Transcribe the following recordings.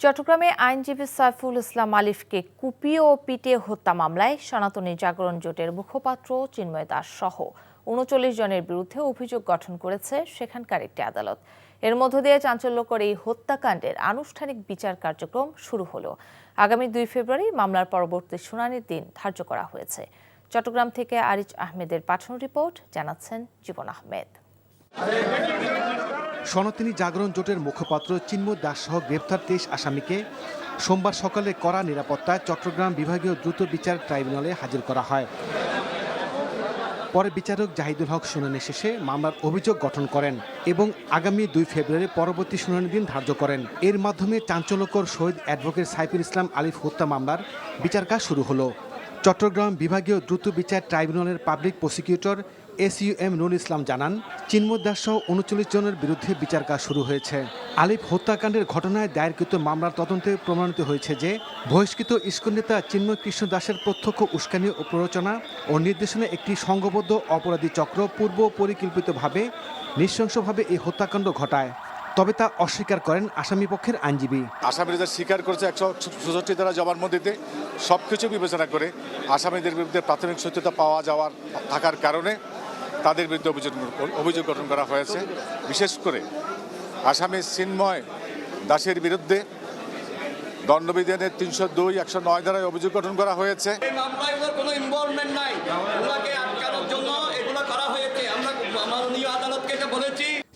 চট্টগ্রামে আইনজীবী সাইফুল ইসলাম আলিফকে কুপিয়ে ও পিটিয়ে হত্যা মামলায় সনাতনী জাগরণ জোটের মুখপাত্র চিন্ময় দাস সহ ৩৯ জনের বিরুদ্ধে অভিযোগ গঠন করেছে সেখানকার একটি আদালত। এর মধ্য দিয়ে চাঞ্চল্যকর এই হত্যাকাণ্ডের আনুষ্ঠানিক বিচার কার্যক্রম শুরু হলো। আগামী ২ ফেব্রুয়ারি মামলার পরবর্তী শুনানির দিন ধার্য করা হয়েছে। চট্টগ্রাম থেকে আরিজ আহমেদের পাঠানো রিপোর্ট জানাচ্ছেন জীবন আহমেদ। সনাতনী জাগরণ জোটের মুখপাত্র চিন্ময় দাস সহ গ্রেপ্তার ২৩ আসামিকে সোমবার সকালে কড়া নিরাপত্তায় চট্টগ্রাম বিভাগীয় দ্রুত বিচার ট্রাইব্যুনালে হাজির করা হয়। পরে বিচারক জাহিদুল হক শুনানি শেষে মামলার অভিযোগ গঠন করেন এবং আগামী ২ ফেব্রুয়ারি পরবর্তী শুনানির দিন ধার্য করেন। এর মাধ্যমে চাঞ্চল্যকর শহীদ অ্যাডভোকেট সাইফুল ইসলাম আলিফ হত্যা মামলার বিচার কাজ শুরু হলো। চট্টগ্রাম বিভাগীয় দ্রুত বিচার ট্রাইব্যুনালের public prosecutor SUM Nurul Islam জানান, চিন্ময় দাস সহ ৩৯ জনের বিরুদ্ধে বিচার কাজ শুরু হয়েছে। আলিফ হত্যাকাণ্ডের ঘটনায় দায়েরকৃত মামলার তদন্তে প্রমাণিত হয়েছে যে বহিষ্কৃত ইস্কন নেতা চিন্ময় কৃষ্ণ দাসের প্রত্যক্ষ উস্কানি ও প্ররোচনা ও নির্দেশনা একটি সংঘবদ্ধ অপরাধী চক্র পূর্ব পরিকল্পিতভাবে নৃশংসভাবে এই হত্যাকাণ্ড ঘটায়। তবে তা অস্বীকার করেন আসামি পক্ষের আইনজীবী। আসামিরা যা স্বীকার করেছে ১৬৬ ধারা জবানবন্দিতে সবকিছু বিবেচনা করে আসামিদের বিরুদ্ধে প্রাথমিক সত্যতা পাওয়া যাওয়ার থাকার কারণে তাদের বিরুদ্ধে অভিযোগ গঠন করা হয়েছে। বিশেষ করে আসামি চিন্ময় দাসের বিরুদ্ধে দণ্ডবিধানের ৩০২, ১০৯ ধারায় অভিযোগ গঠন করা হয়েছে।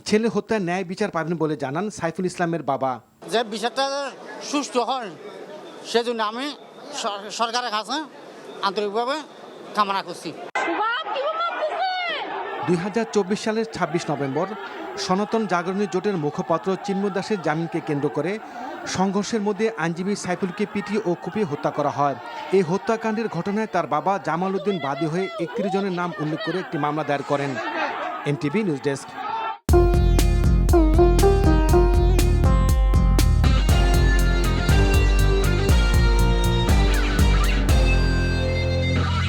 ছেলে হত্যার ন্যায় বিচার পাবেন বলে জানান সাইফুল ইসলামের বাবা। যে বিচারটা সুষ্ঠু হয় সেজন্য আমি সরকারের কাছে আন্তরিকভাবে কামনা করছি। ২০২৪ সালের ২৬ নভেম্বর সনাতন জাগরণী জোটের মুখপাত্র চিন্ময় দাসের জামিনকে কেন্দ্র করে সংঘর্ষের মধ্যে আইনজীবী সাইফুলকে পিটিয়ে ও কুপিয়ে হত্যা করা হয়। এই হত্যাকাণ্ডের ঘটনায় তার বাবা জামাল উদ্দিন বাদী হয়ে ৩১ জনের নাম উল্লেখ করে একটি মামলা দায়ের করেন। NTV news desk.